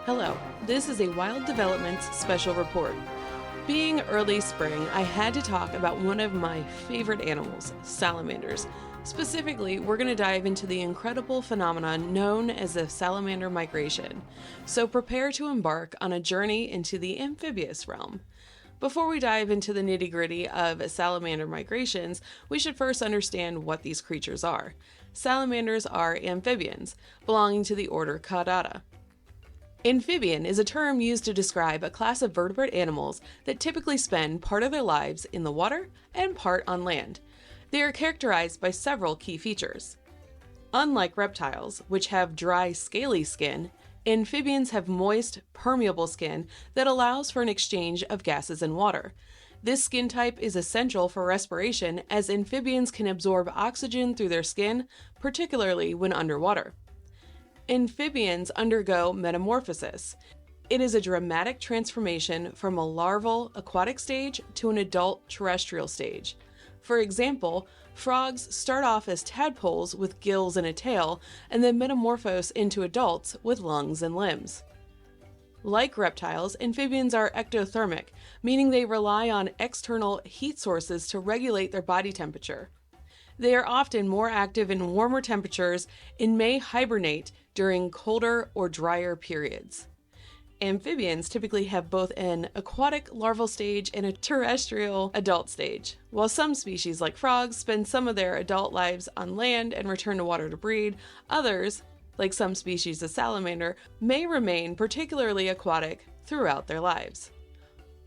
Hello, this is a Wild Developments special report. Being early spring, I had to talk about one of my favorite animals, salamanders. Specifically, we're going to dive into the incredible phenomenon known as the salamander migration. So prepare to embark on a journey into the amphibious realm. Before we dive into the nitty-gritty of salamander migrations, we should first understand what these creatures are. Salamanders are amphibians, belonging to the order Caudata. Amphibian is a term used to describe a class of vertebrate animals that typically spend part of their lives in the water and part on land. They are characterized by several key features. Unlike reptiles, which have dry, scaly skin, amphibians have moist, permeable skin that allows for an exchange of gases and water. This skin type is essential for respiration as amphibians can absorb oxygen through their skin, particularly when underwater. Amphibians undergo metamorphosis. It is a dramatic transformation from a larval aquatic stage to an adult terrestrial stage. For example, frogs start off as tadpoles with gills and a tail, and then metamorphose into adults with lungs and limbs. Like reptiles, amphibians are ectothermic, meaning they rely on external heat sources to regulate their body temperature. They are often more active in warmer temperatures and may hibernate during colder or drier periods. Amphibians typically have both an aquatic larval stage and a terrestrial adult stage. While some species, like frogs, spend some of their adult lives on land and return to water to breed, others, like some species of salamander, may remain particularly aquatic throughout their lives.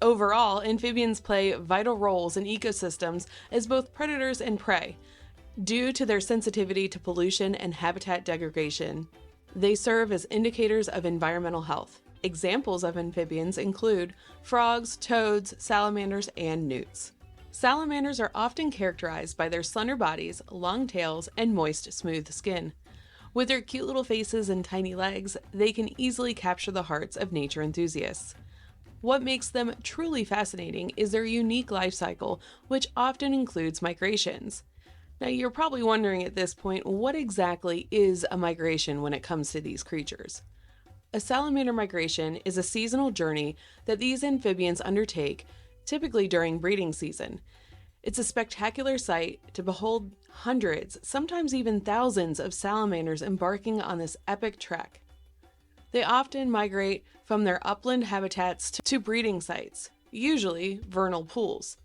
Overall, amphibians play vital roles in ecosystems as both predators and prey. Due to their sensitivity to pollution and habitat degradation, they serve as indicators of environmental health. Examples of amphibians include frogs, toads, salamanders, and newts. Salamanders are often characterized by their slender bodies, long tails, and moist, smooth skin. With their cute little faces and tiny legs, they can easily capture the hearts of nature enthusiasts. What makes them truly fascinating is their unique life cycle, which often includes migrations. Now, you're probably wondering at this point, what exactly is a migration when it comes to these creatures? A salamander migration is a seasonal journey that these amphibians undertake, typically during breeding season. It's a spectacular sight to behold hundreds, sometimes even thousands of salamanders embarking on this epic trek. They often migrate from their upland habitats to breeding sites, usually vernal pools.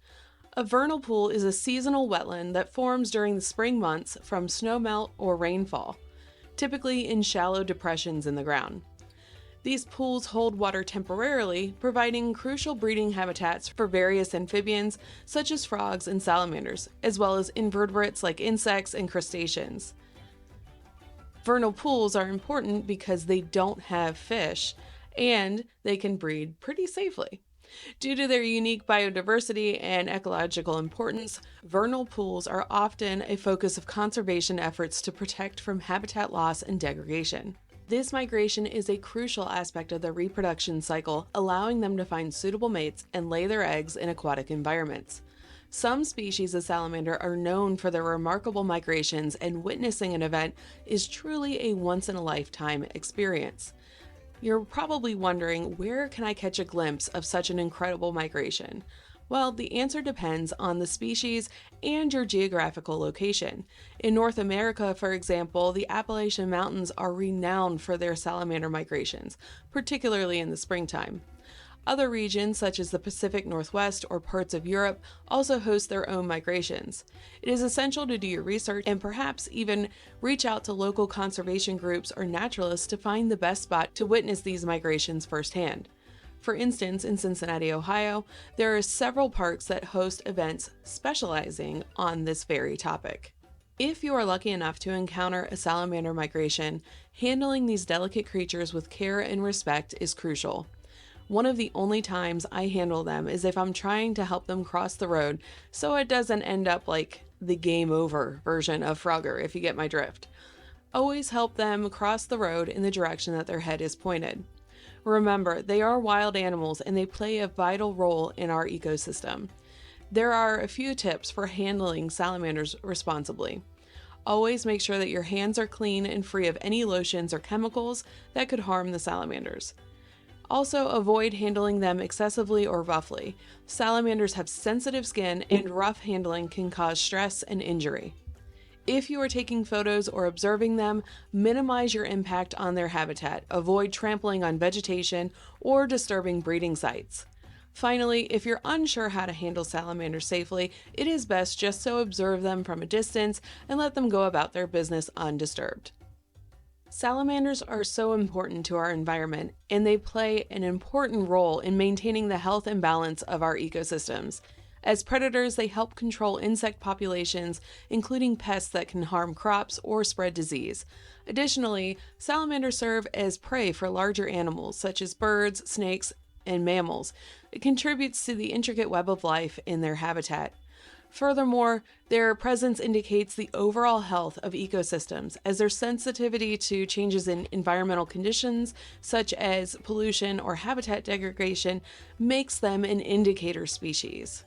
A vernal pool is a seasonal wetland that forms during the spring months from snowmelt or rainfall, typically in shallow depressions in the ground. These pools hold water temporarily, providing crucial breeding habitats for various amphibians, such as frogs and salamanders, as well as invertebrates like insects and crustaceans. Vernal pools are important because they don't have fish, and they can breed pretty safely. Due to their unique biodiversity and ecological importance, vernal pools are often a focus of conservation efforts to protect from habitat loss and degradation. This migration is a crucial aspect of their reproduction cycle, allowing them to find suitable mates and lay their eggs in aquatic environments. Some species of salamander are known for their remarkable migrations, and witnessing an event is truly a once-in-a-lifetime experience. You're probably wondering, where can I catch a glimpse of such an incredible migration? Well, the answer depends on the species and your geographical location. In North America, for example, the Appalachian Mountains are renowned for their salamander migrations, particularly in the springtime. Other regions, such as the Pacific Northwest or parts of Europe, also host their own migrations. It is essential to do your research and perhaps even reach out to local conservation groups or naturalists to find the best spot to witness these migrations firsthand. For instance, in Cincinnati, Ohio, there are several parks that host events specializing on this very topic. If you are lucky enough to encounter a salamander migration, handling these delicate creatures with care and respect is crucial. One of the only times I handle them is if I'm trying to help them cross the road, so it doesn't end up like the game over version of Frogger, if you get my drift. Always help them cross the road in the direction that their head is pointed. Remember, they are wild animals and they play a vital role in our ecosystem. There are a few tips for handling salamanders responsibly. Always make sure that your hands are clean and free of any lotions or chemicals that could harm the salamanders. Also, avoid handling them excessively or roughly. Salamanders have sensitive skin, and rough handling can cause stress and injury. If you are taking photos or observing them, minimize your impact on their habitat. Avoid trampling on vegetation or disturbing breeding sites. Finally, if you're unsure how to handle salamanders safely, it is best just to observe them from a distance and let them go about their business undisturbed. Salamanders are so important to our environment, and they play an important role in maintaining the health and balance of our ecosystems. As predators, they help control insect populations, including pests that can harm crops or spread disease. Additionally, salamanders serve as prey for larger animals such as birds, snakes, and mammals. It contributes to the intricate web of life in their habitat. Furthermore, their presence indicates the overall health of ecosystems, as their sensitivity to changes in environmental conditions, such as pollution or habitat degradation, makes them an indicator species.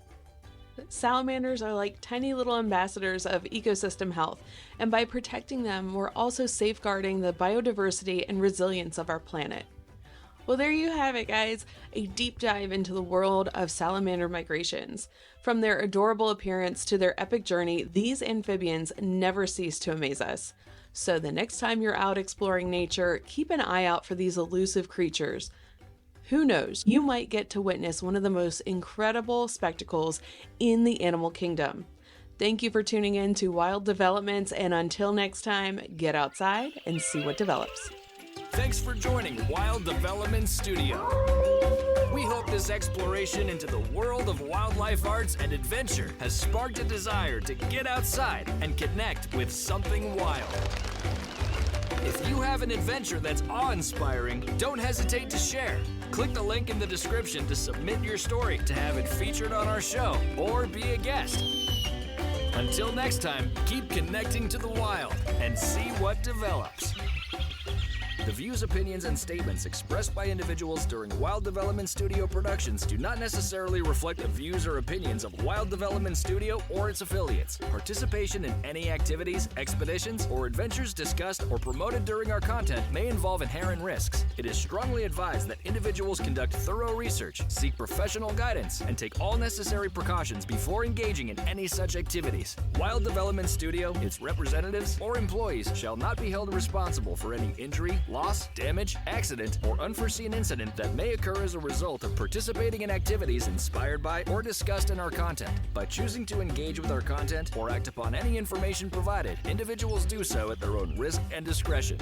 Salamanders are like tiny little ambassadors of ecosystem health, and by protecting them, we're also safeguarding the biodiversity and resilience of our planet. Well, there you have it, guys, a deep dive into the world of salamander migrations. From their adorable appearance to their epic journey, these amphibians never cease to amaze us. So the next time you're out exploring nature, keep an eye out for these elusive creatures. Who knows, you might get to witness one of the most incredible spectacles in the animal kingdom. Thank you for tuning in to Wild Developments, and until next time, get outside and see what develops. Thanks for joining Wild Development Studio. We hope this exploration into the world of wildlife arts and adventure has sparked a desire to get outside and connect with something wild. If you have an adventure that's awe-inspiring, don't hesitate to share. Click the link in the description to submit your story to have it featured on our show or be a guest. Until next time, keep connecting to the wild and see what develops. The views, opinions, and statements expressed by individuals during Wild Development Studio productions do not necessarily reflect the views or opinions of Wild Development Studio or its affiliates. Participation in any activities, expeditions, or adventures discussed or promoted during our content may involve inherent risks. It is strongly advised that individuals conduct thorough research, seek professional guidance, and take all necessary precautions before engaging in any such activities. Wild Development Studio, its representatives, or employees shall not be held responsible for any injury, loss, damage, accident, or unforeseen incident that may occur as a result of participating in activities inspired by or discussed in our content. By choosing to engage with our content or act upon any information provided, individuals do so at their own risk and discretion.